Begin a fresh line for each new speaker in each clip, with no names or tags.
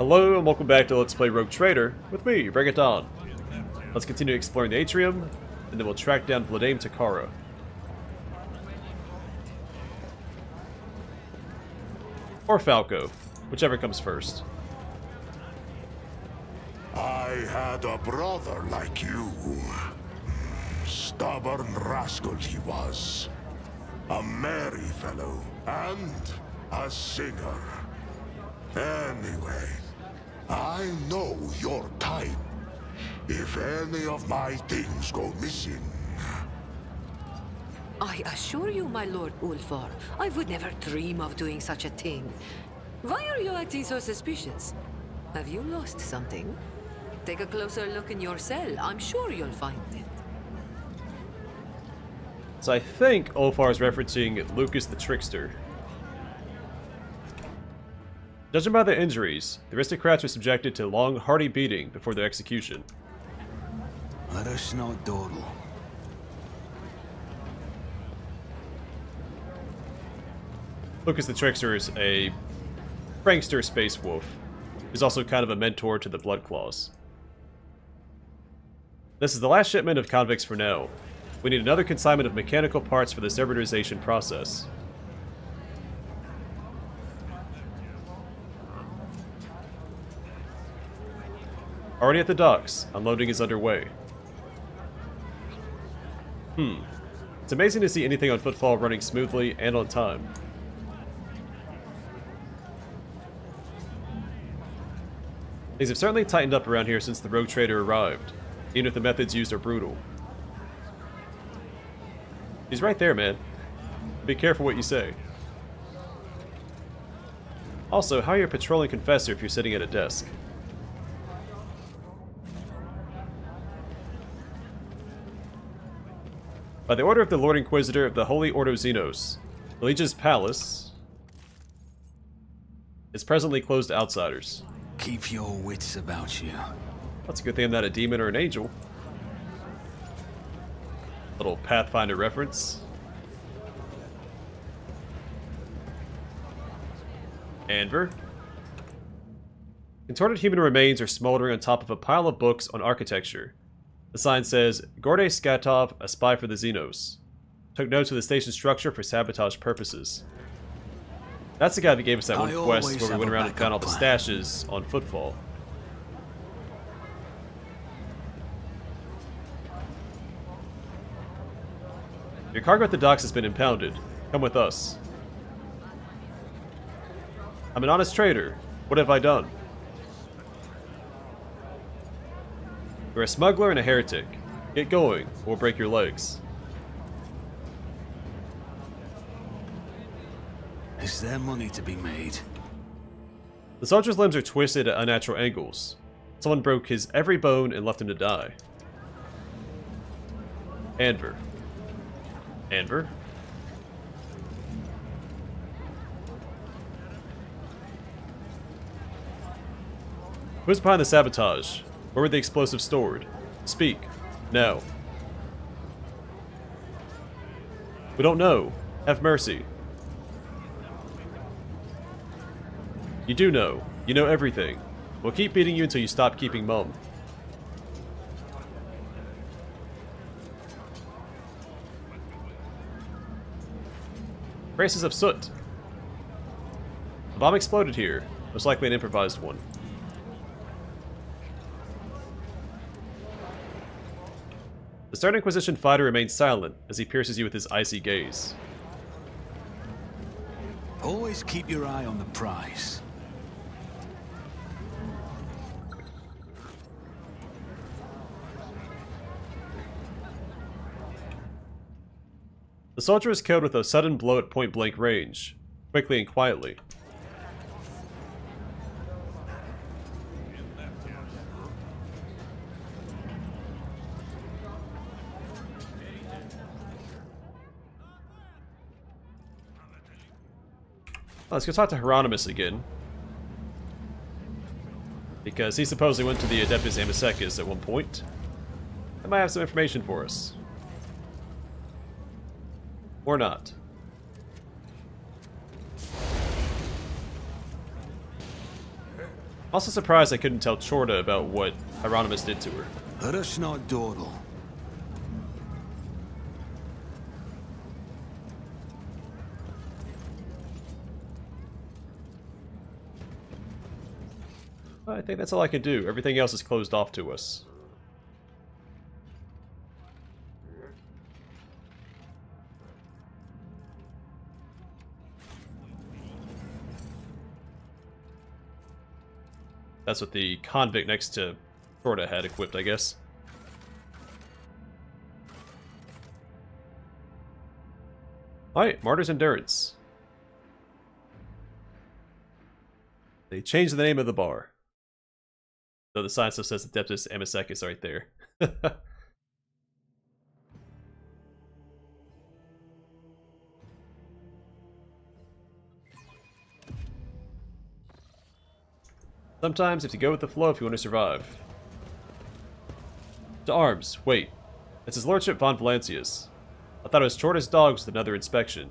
Hello and welcome back to Let's Play Rogue Trader with me, Bring It On. Let's continue exploring the atrium, and then we'll track down Vladame Takara. Or Falco, whichever comes first.
I had a brother like you. Stubborn rascal he was. A merry fellow, and a singer. Anyway, I know your type. If any of my things go missing...
I assure you, my Lord Ulfar, I would never dream of doing such a thing. Why are you acting so suspicious? Have you lost something? Take a closer look in your cell. I'm sure you'll find it.
So I think Ulfar is referencing Lucas the Trickster. Judging by their injuries, the aristocrats were subjected to long, hearty beating before their execution.
Let us not dawdle.
Lucas the Trickster is a prankster space wolf. He's also kind of a mentor to the Bloodclaws. This is the last shipment of convicts for now. We need another consignment of mechanical parts for the servitization process. Already at the docks, unloading is underway. It's amazing to see anything on Footfall running smoothly and on time. Things have certainly tightened up around here since the Rogue Trader arrived, even if the methods used are brutal. He's right there, man. Be careful what you say. Also, how are you a patrolling confessor if you're sitting at a desk? By the order of the Lord Inquisitor of the Holy Ordo Xenos, the Legion's palace is presently closed to outsiders.
Keep your wits about you.
That's a good thing I'm not a demon or an angel. Little Pathfinder reference. Anver. Contorted human remains are smoldering on top of a pile of books on architecture. The sign says, Gorde Skatov, a spy for the Xenos. Took notes of the station structure for sabotage purposes. That's the guy that gave us that one quest where we went around and found all the stashes on Footfall. Your cargo at the docks has been impounded. Come with us. I'm an honest trader. What have I done? You're a smuggler and a heretic. Get going, or we'll break your legs.
Is there money to be made?
The soldier's limbs are twisted at unnatural angles. Someone broke his every bone and left him to die. Anver. Anver? Who's behind the sabotage? Where were the explosives stored? Speak. Now. We don't know. Have mercy. You do know. You know everything. We'll keep beating you until you stop keeping mum. Traces of soot. A bomb exploded here. Most likely an improvised one. The Stern Inquisition fighter remains silent as he pierces you with his icy gaze.
Always keep your eye on the prize.
The soldier is killed with a sudden blow at point-blank range, quickly and quietly. Let's go talk to Hieronymus again. Because he supposedly went to the Adeptus Amazekis at one point. They might have some information for us. Or not. Also surprised I couldn't tell Chorda about what Hieronymus did to her.
Let us not dawdle.
I think that's all I can do. Everything else is closed off to us. That's what the convict next to Chorda had equipped, I guess. Alright, Martyr's Endurance. They changed the name of the bar. So the sign still says Adeptus Amosecus right there. Sometimes you have to go with the flow if you want to survive. To arms. Wait. It's his lordship von Valancius. I thought it was Chorda's dogs with another inspection.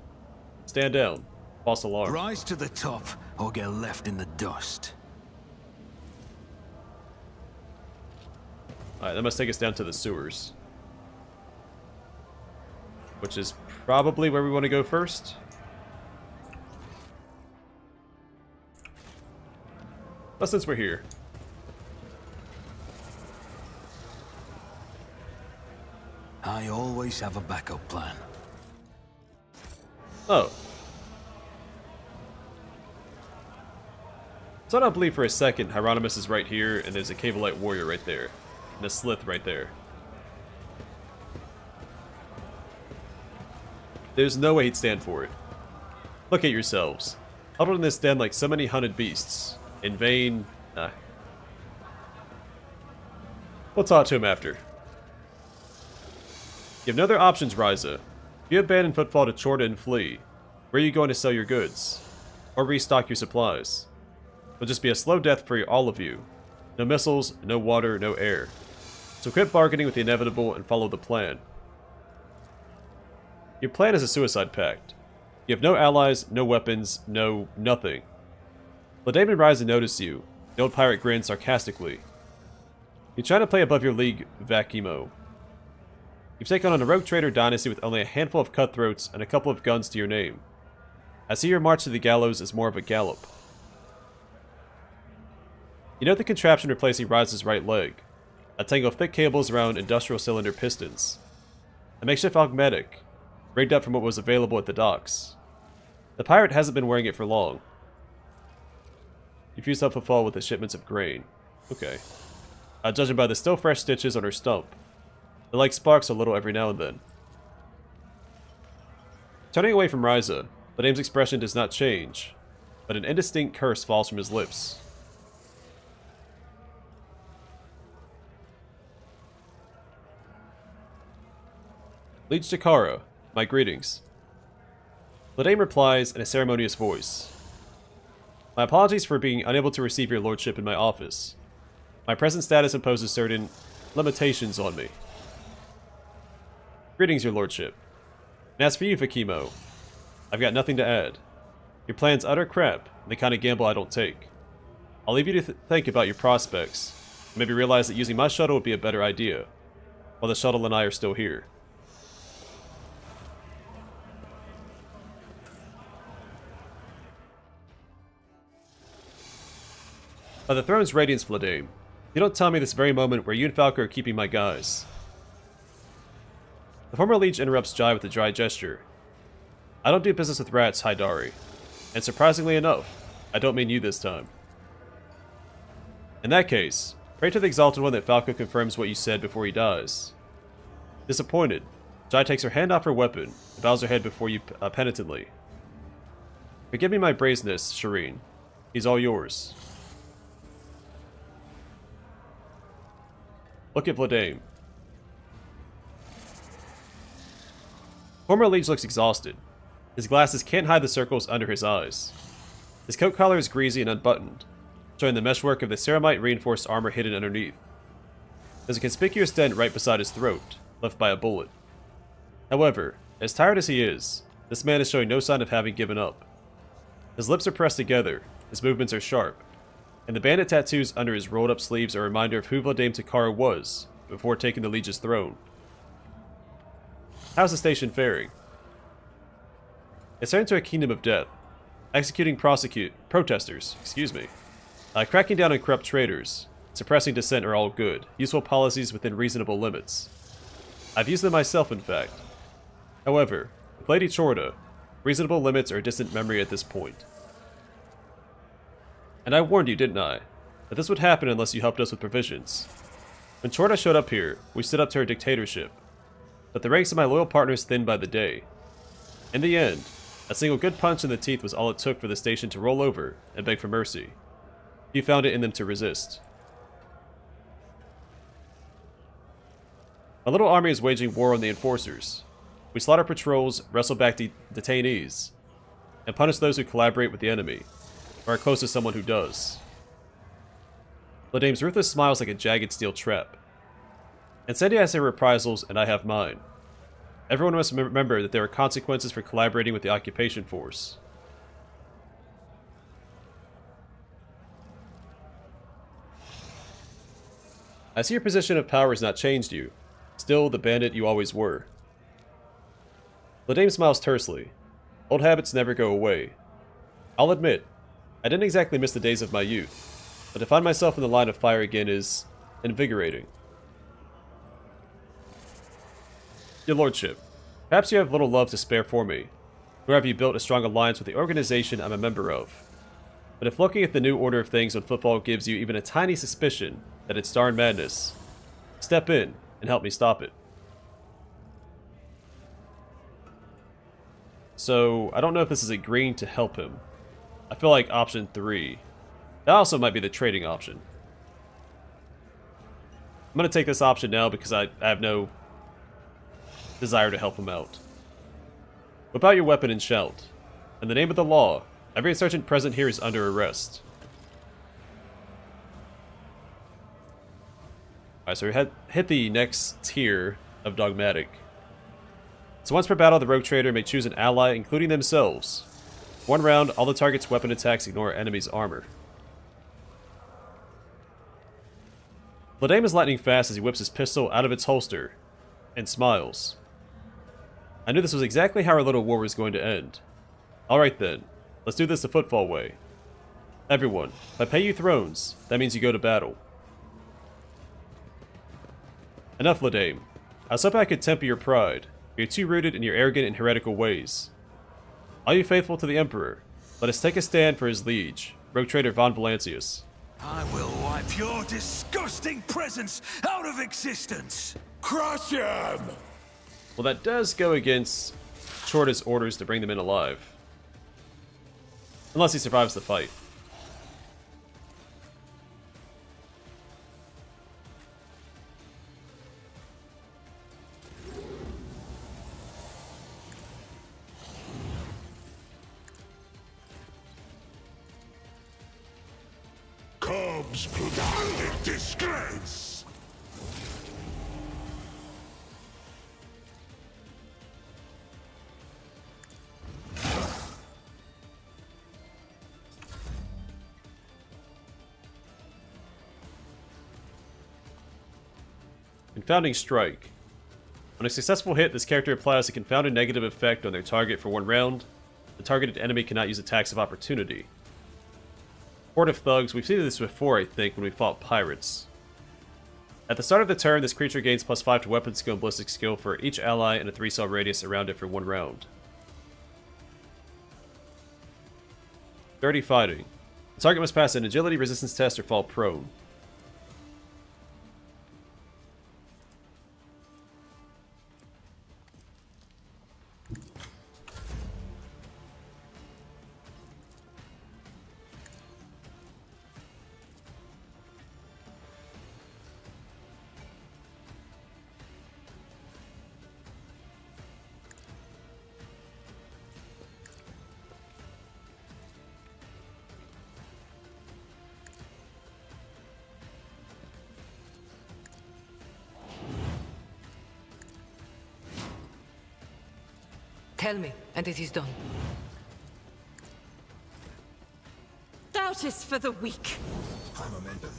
Stand down. False alarm.
Rise to the top or get left in the dust.
Alright, that must take us down to the sewers. Which is probably where we want to go first. But since we're here.
I always have a backup plan.
Oh. So I don't believe for a second Hieronymus is right here and there's a Cavalite warrior right there. And a Slith right there. There's no way he'd stand for it. Look at yourselves. Huddled in this den like so many hunted beasts. In vain. Nah. We'll talk to him after. You have no other options, Ryza. If you abandon Footfall to Chorda and flee, where are you going to sell your goods? Or restock your supplies? It'll just be a slow death for all of you. No missiles, no water, no air. So quit bargaining with the inevitable and follow the plan. Your plan is a suicide pact. You have no allies, no weapons, no nothing. Vladimir and Ryza notice you. The old pirate grins sarcastically. You try to play above your league, Vakimo. You've taken on a rogue trader dynasty with only a handful of cutthroats and a couple of guns to your name. I see your march to the gallows as more of a gallop. You note the contraption replacing Ryza's right leg. A tangle of thick cables around industrial cylinder pistons. A makeshift augmetic, rigged up from what was available at the docks. The pirate hasn't been wearing it for long. You fused up Footfall with the shipments of grain. Okay. Judging by the still fresh stitches on her stump. They like sparks a little every now and then. Turning away from Ryza, Vladim's expression does not change, but an indistinct curse falls from his lips. Liege Jakara, my greetings. Vladim replies in a ceremonious voice. My apologies for being unable to receive your lordship in my office. My present status imposes certain limitations on me. Greetings, your lordship. And as for you, Vakimo, I've got nothing to add. Your plan's utter crap, and the kind of gamble I don't take. I'll leave you to think about your prospects, and maybe realize that using my shuttle would be a better idea, while the shuttle and I are still here. By the throne's radiance, Vladim, you don't tell me this very moment where you and Falco are keeping my guys. The former liege interrupts Jai with a dry gesture. I don't do business with rats, Haidari. And surprisingly enough, I don't mean you this time. In that case, pray to the Exalted One that Falco confirms what you said before he dies. Disappointed, Jai takes her hand off her weapon and bows her head before you penitently. Forgive me my brazenness, Shireen. He's all yours. Look at Vladim. Former liege looks exhausted. His glasses can't hide the circles under his eyes. His coat collar is greasy and unbuttoned, showing the meshwork of the ceramite reinforced armor hidden underneath. There's a conspicuous dent right beside his throat, left by a bullet. However, as tired as he is, this man is showing no sign of having given up. His lips are pressed together, his movements are sharp, and the bandit tattoos under his rolled up sleeves are a reminder of who Vladimir Takara was before taking the Liege's throne. How's the station faring? It's turned into a kingdom of death, executing protesters, cracking down on corrupt traitors, suppressing dissent are all good, useful policies within reasonable limits. I've used them myself, in fact. However, with Lady Chorda, reasonable limits are a distant memory at this point. And I warned you, didn't I, that this would happen unless you helped us with provisions. When Chorda showed up here, we stood up to her dictatorship, but the ranks of my loyal partners thinned by the day. In the end, a single good punch in the teeth was all it took for the station to roll over and beg for mercy. You found it in them to resist. My little army is waging war on the enforcers. We slaughter patrols, wrestle back detainees, and punish those who collaborate with the enemy, or are close to someone who does. Vladame's ruthless smile is like a jagged steel trap. Incendia has her reprisals, and I have mine. Everyone must remember that there are consequences for collaborating with the occupation force. I see your position of power has not changed you. Still the bandit you always were. Vladame smiles tersely. Old habits never go away. I'll admit, I didn't exactly miss the days of my youth, but to find myself in the line of fire again is invigorating. Your lordship, perhaps you have little love to spare for me, nor have you built a strong alliance with the organization I'm a member of. But if looking at the new order of things on Footfall gives you even a tiny suspicion that it's darn madness, step in and help me stop it. So, I don't know if this is agreeing to help him. I feel like option 3. That also might be the trading option. I'm going to take this option now because I have no desire to help him out. Whip out your weapon and shout. In the name of the law, every insurgent present here is under arrest. Alright, so we hit the next tier of dogmatic. So once per battle, the rogue trader may choose an ally, including themselves. One round, all the target's weapon attacks ignore enemy's armor. Vladame is lightning fast as he whips his pistol out of its holster and smiles. I knew this was exactly how our little war was going to end. Alright then, let's do this the Footfall way. Everyone, if I pay you thrones, that means you go to battle. Enough, Vladame. I was hoping I could temper your pride. You're too rooted in your arrogant and heretical ways. All you faithful to the Emperor, let us take a stand for his liege, rogue trader Von Valancius.
I will wipe your disgusting presence out of existence!
Crush him!
Well, that does go against Chorda's orders to bring them in alive. Unless he survives the fight.
Cubs plutonic disgrace!
Confounding Strike. On a successful hit, this character applies a confounded negative effect on their target for 1 round. The targeted enemy cannot use attacks of opportunity. Horde of Thugs, we've seen this before, I think, when we fought pirates. At the start of the turn, this creature gains +5 to weapon skill and ballistic skill for each ally and a 3-cell radius around it for 1 round. Dirty Fighting. The target must pass an agility resistance test or fall prone.
Tell me, and it is done.
Doubt is for the weak.
momentum.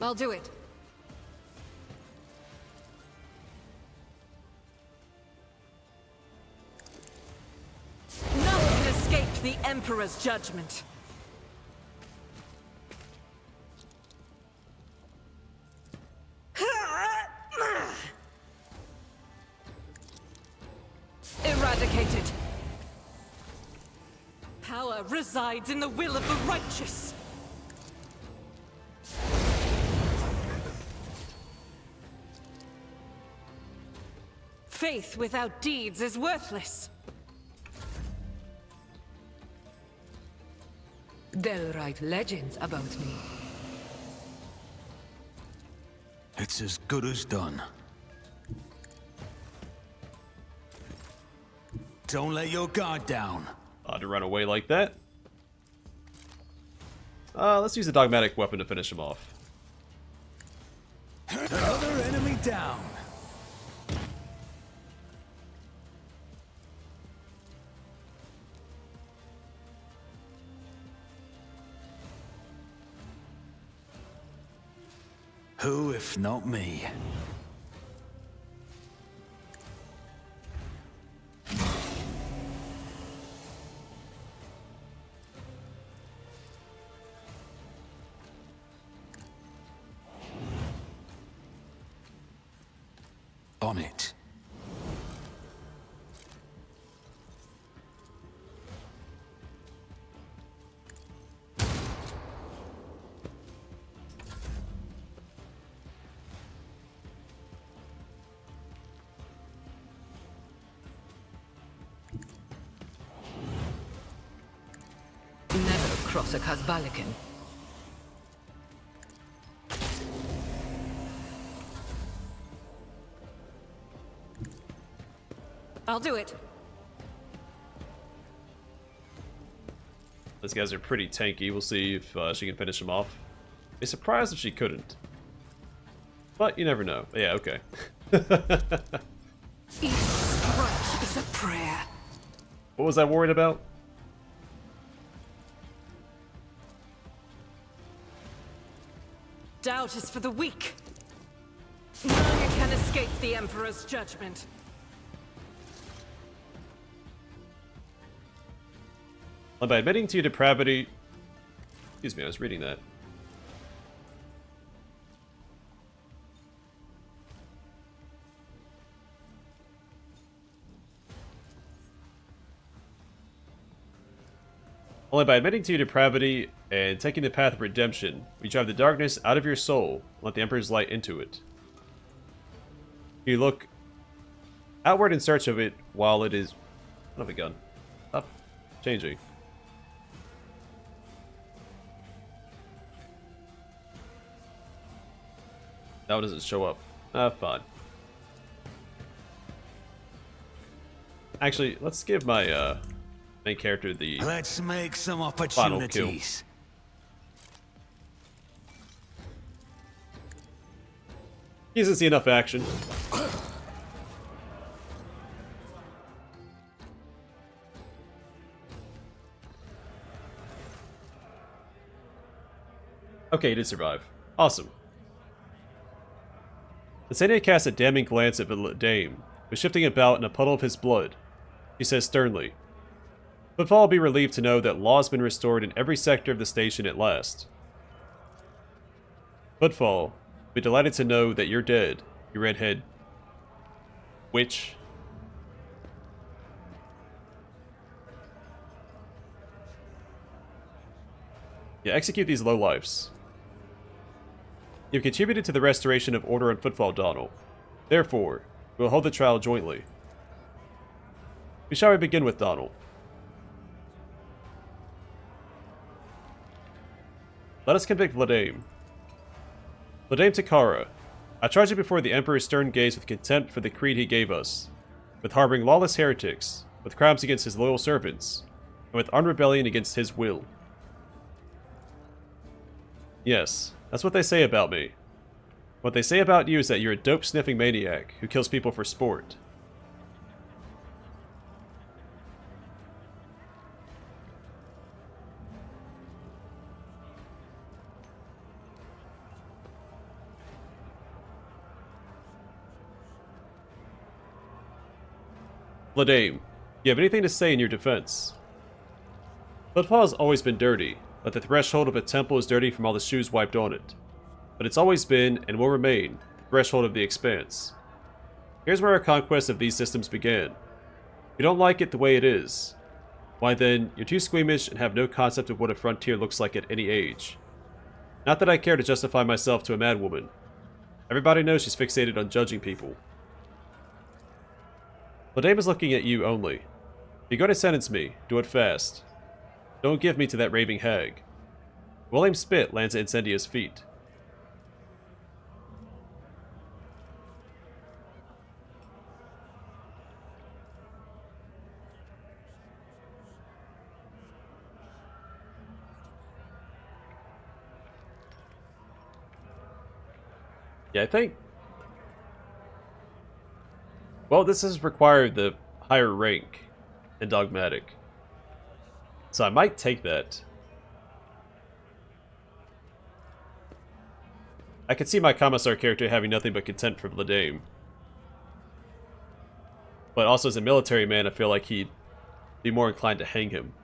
I'll do it.
None can escape the Emperor's judgment. Eradicated. Power resides in the will of the righteous. Faith without deeds is worthless.
They'll write legends about me.
It's as good as done. Don't let your guard down.
Odd to run away like that. Let's use a dogmatic weapon to finish him off.
Another enemy down. Who, if not me? On it.
Never cross a Kazbalikan.
I'll do it.
Those guys are pretty tanky. We'll see if she can finish them off. Be surprised if she couldn't. But you never know. Yeah, okay.
Each strike is a prayer.
What was I worried about?
Doubt is for the weak. None can escape the Emperor's judgment.
Well, by admitting to your depravity... Excuse me, I was reading that. Only by admitting to your depravity and taking the path of redemption, we drive the darkness out of your soul and let the Emperor's light into it. You look outward in search of it while it is... I don't have a gun. Stop changing. Now it doesn't show up. Fine. Actually, let's give my main character the
Let's make some
final kill.
opportunities.
He doesn't see enough action. Okay, he did survive. Awesome. The Seiya casts a damning glance at the dame, who's shifting about in a puddle of his blood. He says sternly, Footfall will be relieved to know that law has been restored in every sector of the station at last. Footfall, be delighted to know that you're dead, you redhead witch. Yeah, execute these lowlifes. You've contributed to the restoration of order on Footfall, Donald. Therefore, we'll hold the trial jointly. Who shall we begin with, Donald? Let us convict Vladame. Vladame Takara, I charge you before the Emperor's stern gaze with contempt for the creed he gave us, with harboring lawless heretics, with crimes against his loyal servants, and with armed rebellion against his will. Yes, that's what they say about me. What they say about you is that you're a dope-sniffing maniac who kills people for sport. Vladame, you have anything to say in your defense? Footfall has always been dirty, like the threshold of a temple is dirty from all the shoes wiped on it. But it's always been, and will remain, the threshold of the Expanse. Here's where our conquest of these systems began. If you don't like it the way it is, why then, you're too squeamish and have no concept of what a frontier looks like at any age. Not that I care to justify myself to a madwoman. Everybody knows she's fixated on judging people. Vladame is looking at you only. If you're going to sentence me, do it fast. Don't give me to that raving hag. William's spit lands at Incendia's feet. Yeah, I think... Well, this has required the higher rank in Dogmatic. So I might take that. I could see my Commissar character having nothing but contempt for Vladame. But also as a military man, I feel like he'd be more inclined to hang him.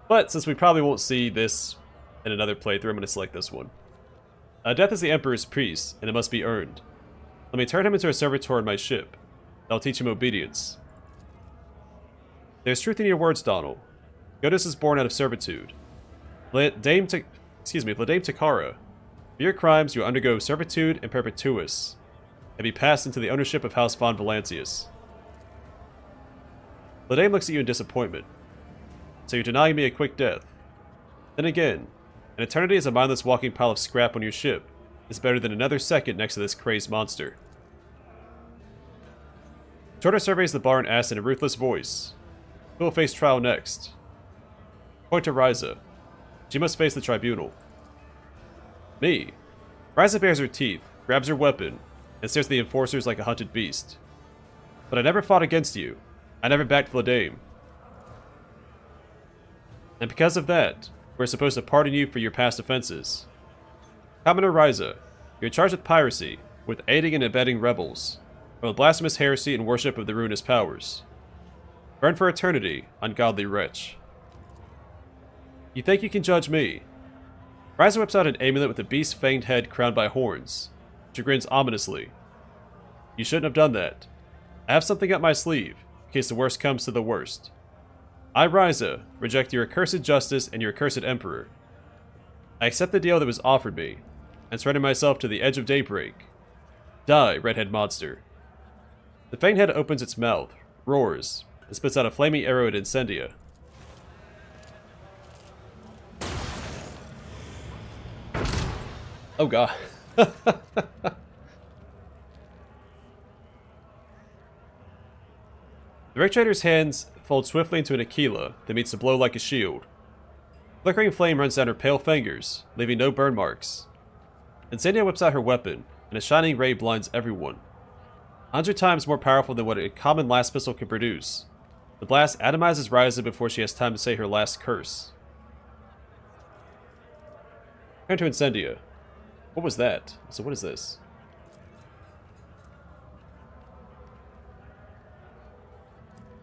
But since we probably won't see this in another playthrough, I'm going to select this one. Death is the Emperor's priest, and it must be earned. Let me turn him into a servitor on my ship. I'll teach him obedience. There's truth in your words, Donald. Goddess is born out of servitude. Vladame Takara. For your crimes, you undergo servitude and perpetuus, and be passed into the ownership of House von Valancius. Vladame looks at you in disappointment. So you're denying me a quick death. Then again, an eternity as a mindless walking pile of scrap on your ship is better than another second next to this crazed monster. Torta surveys the bar and asks in a ruthless voice, who will face trial next? Point to Ryza. She must face the tribunal. Me. Ryza bares her teeth, grabs her weapon, and stares at the enforcers like a hunted beast. But I never fought against you. I never backed Vladame. And because of that, we're supposed to pardon you for your past offenses. Commoner Ryza, you're charged with piracy, with aiding and abetting rebels, and with blasphemous heresy and worship of the ruinous powers. Burn for eternity, ungodly wretch. You think you can judge me? Ryza whips out an amulet with a beast's fanged head crowned by horns. She grins ominously. You shouldn't have done that. I have something up my sleeve, in case the worst comes to the worst. I, Ryza, reject your accursed justice and your accursed emperor. I accept the deal that was offered me, and surrender myself to the edge of daybreak. Die, redhead monster. The fanged head opens its mouth, roars, and spits out a flaming arrow at Incendia. Oh god. The Rig Trader's hands fold swiftly into an Aquila that meets the blow like a shield. Flickering flame runs down her pale fingers, leaving no burn marks. Incendia whips out her weapon, and a shining ray blinds everyone. 100 times more powerful than what a common last pistol can produce. The blast atomizes Ryza before she has time to say her last curse. Turn to Incendia. What was that? So what is this?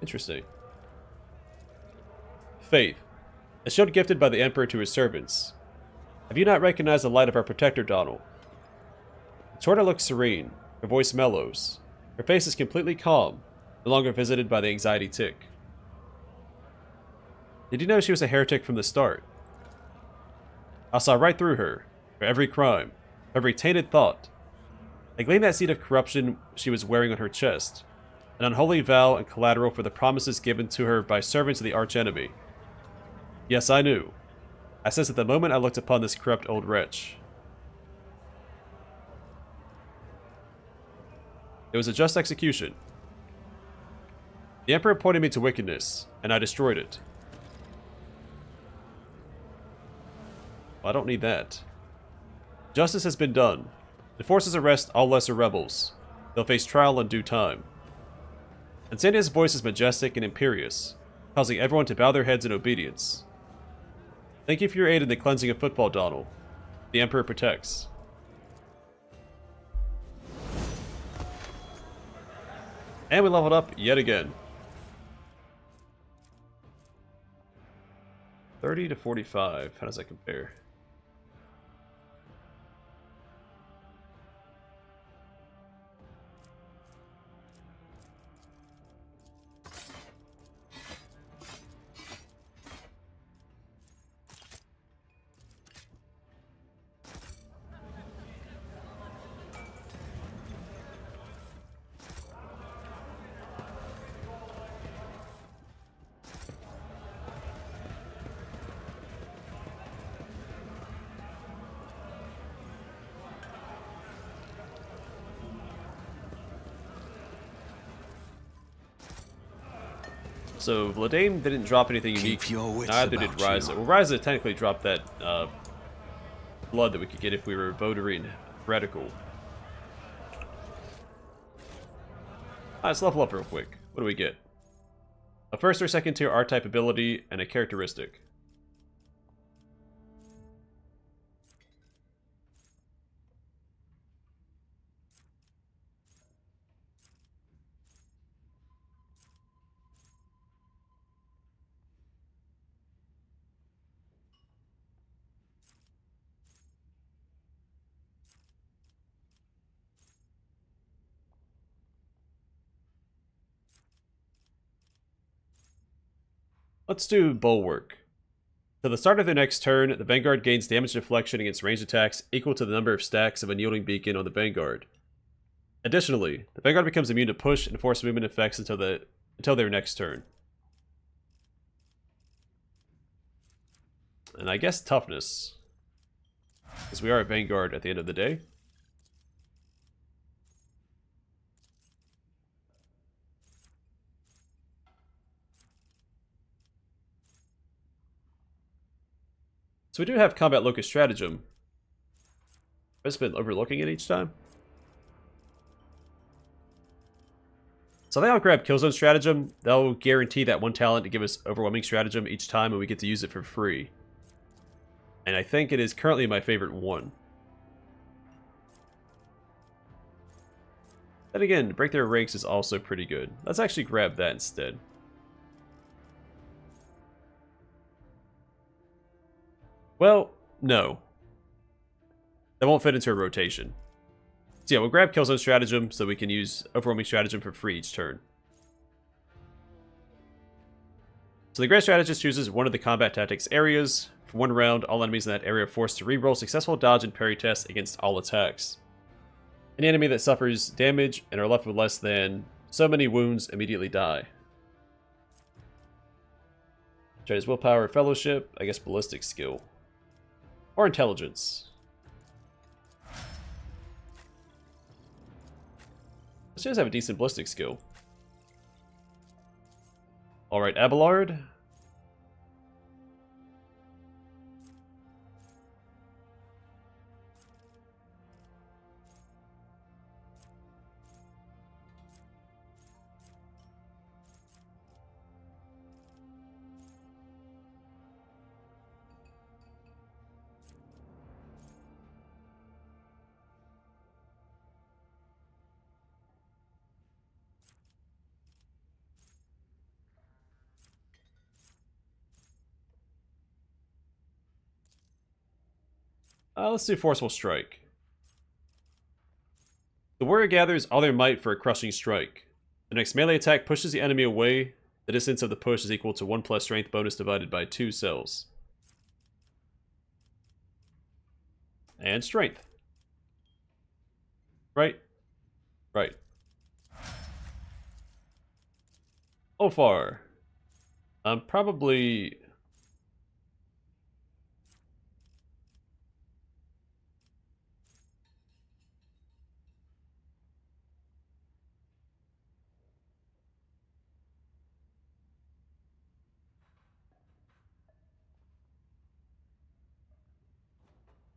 Interesting. Faith. A shield gifted by the Emperor to his servants. Have you not recognized the light of our protector, Donald? Torta looks serene. Her voice mellows. Her face is completely calm, no longer visited by the anxiety tick. Did you know she was a heretic from the start? I saw right through her, for every crime, for every tainted thought. I gleaned that seed of corruption she was wearing on her chest, an unholy vow and collateral for the promises given to her by servants of the archenemy. Yes, I knew. I sensed at the moment I looked upon this corrupt old wretch. It was a just execution. The Emperor pointed me to wickedness, and I destroyed it. Well, I don't need that. Justice has been done. The forces arrest all lesser rebels. They'll face trial in due time. Ansandia's voice is majestic and imperious, causing everyone to bow their heads in obedience. Thank you for your aid in the cleansing of Footfall, Donald. The Emperor protects. And we leveled up yet again. 30 to 45. How does that compare? So Vladane didn't drop anything unique. Neither did Ryza. Well, Ryza technically dropped that blood that we could get if we were Votarine Reticle. Alright, let's level up real quick. What do we get? A first or second tier R-type ability and a characteristic. Let's do Bulwark. To the start of the next turn, the Vanguard gains damage deflection against ranged attacks equal to the number of stacks of Unyielding Beacon on the Vanguard. Additionally, the Vanguard becomes immune to push and force movement effects until their next turn. And I guess toughness, because we are a Vanguard at the end of the day. So we do have Combat Locust Stratagem. I've just been overlooking it each time. So I think I'll grab Killzone Stratagem. That'll guarantee that one talent to give us Overwhelming Stratagem each time, and we get to use it for free. And I think it is currently my favorite one. Then again, Break Their Ranks is also pretty good. Let's actually grab that instead. Well, no. That won't fit into a rotation. So yeah, we'll grab Killzone Stratagem so we can use Overwhelming Stratagem for free each turn. So the Grand Strategist chooses one of the combat tactics areas. For one round, all enemies in that area are forced to reroll successful dodge and parry tests against all attacks. Any enemy that suffers damage and are left with less than so many wounds immediately die. Try his Willpower, Fellowship, I guess Ballistic Skill. Or Intelligence. This does have a decent Ballistic Skill. Alright, Abelard. Let's do Forceful Strike. The warrior gathers all their might for a crushing strike. The next melee attack pushes the enemy away. The distance of the push is equal to 1 plus strength bonus divided by 2 cells. And strength. Right? Right. So far, I'm probably...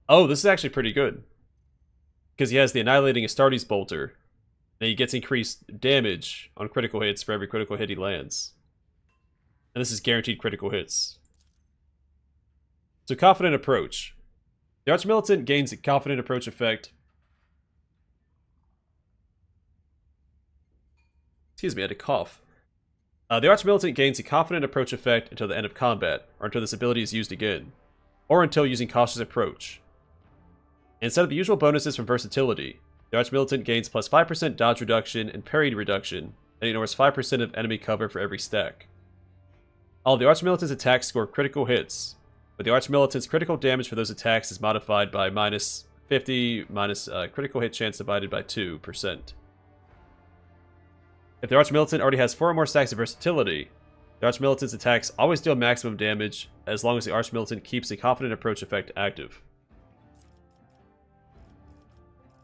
Oh, this is actually pretty good. Because he has the Annihilating Astartes Bolter. And he gets increased damage on critical hits for every critical hit he lands. And this is guaranteed critical hits. So Confident Approach. The Archmilitant gains a Confident Approach effect. Excuse me, I had to cough. The Archmilitant gains a Confident Approach effect until the end of combat, or until this ability is used again, or until using Cautious Approach. Instead of the usual bonuses from Versatility, the Archmilitant gains plus 5% dodge reduction and parry reduction, and ignores 5% of enemy cover for every stack. All of the Archmilitant's attacks score critical hits, but the Archmilitant's critical damage for those attacks is modified by minus 50 minus critical hit chance divided by 2%. If the Archmilitant already has 4 or more stacks of Versatility, the Archmilitant's attacks always deal maximum damage as long as the Archmilitant keeps the Confident Approach effect active.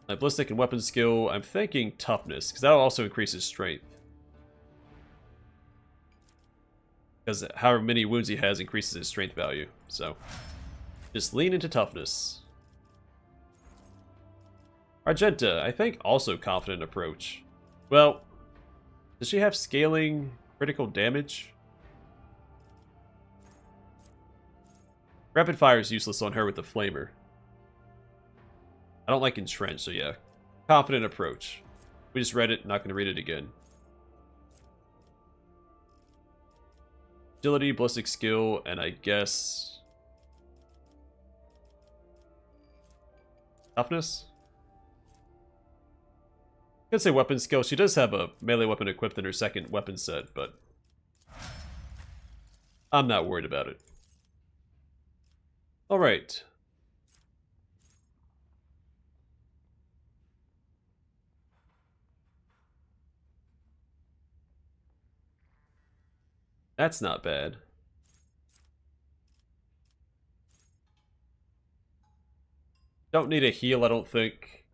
My Ballistic and Weapon skill, I'm thinking Toughness, because that also increases Strength. Because however many wounds he has increases his Strength value, so just lean into Toughness. Argenta, I think also Confident Approach. Well, does she have scaling critical damage? Rapid Fire is useless on her with the Flamer. I don't like Entrench, so yeah. Confident Approach. We just read it, not going to read it again. Agility, Ballistic Skill, and I guess... Toughness? I could say Weapon Skill. She does have a melee weapon equipped in her second weapon set, but... I'm not worried about it. Alright. That's not bad. Don't need a heal, I don't think.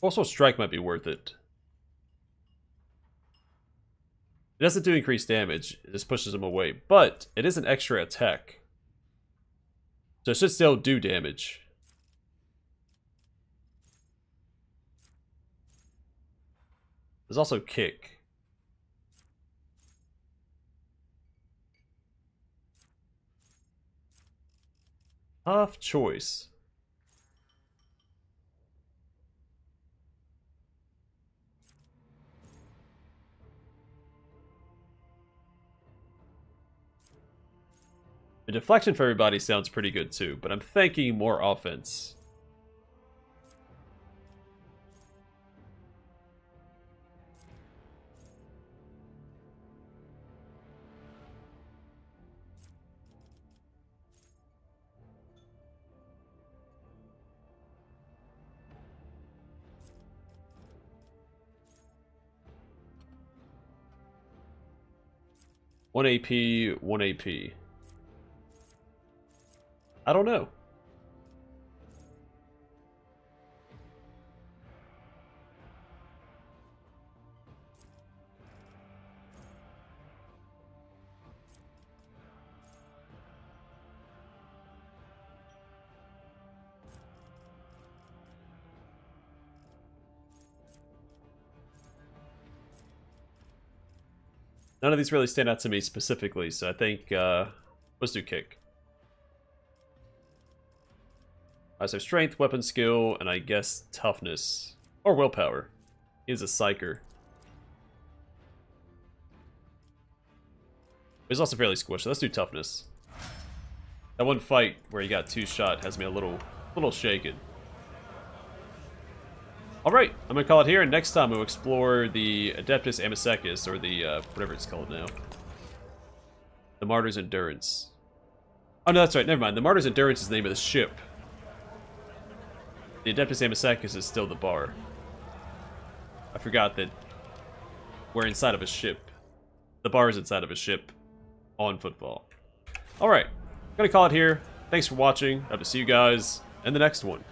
Also, Strike might be worth it. It doesn't do increased damage, it just pushes him away. But, it is an extra attack. So it should still do damage. There's also Kick. Tough choice. The deflection for everybody sounds pretty good too, but I'm thinking more offense. One AP, 1 AP. I don't know. None of these really stand out to me specifically, so I think let's do Kick. I have Strength, Weapon Skill, and I guess Toughness. Or Willpower. He's a Psyker. He's also fairly squished, so let's do Toughness. That one fight where he got 2-shot has me a little shaken. Alright, I'm gonna call it here, and next time we'll explore the Adeptus Amicecus, or the, whatever it's called now. The Martyr's Endurance. Oh no, that's right, never mind. The Martyr's Endurance is the name of the ship. The Adeptus Amicecus is still the bar. I forgot that we're inside of a ship. The bar is inside of a ship on Footfall. Alright, I'm gonna call it here. Thanks for watching. Hope to see you guys in the next one.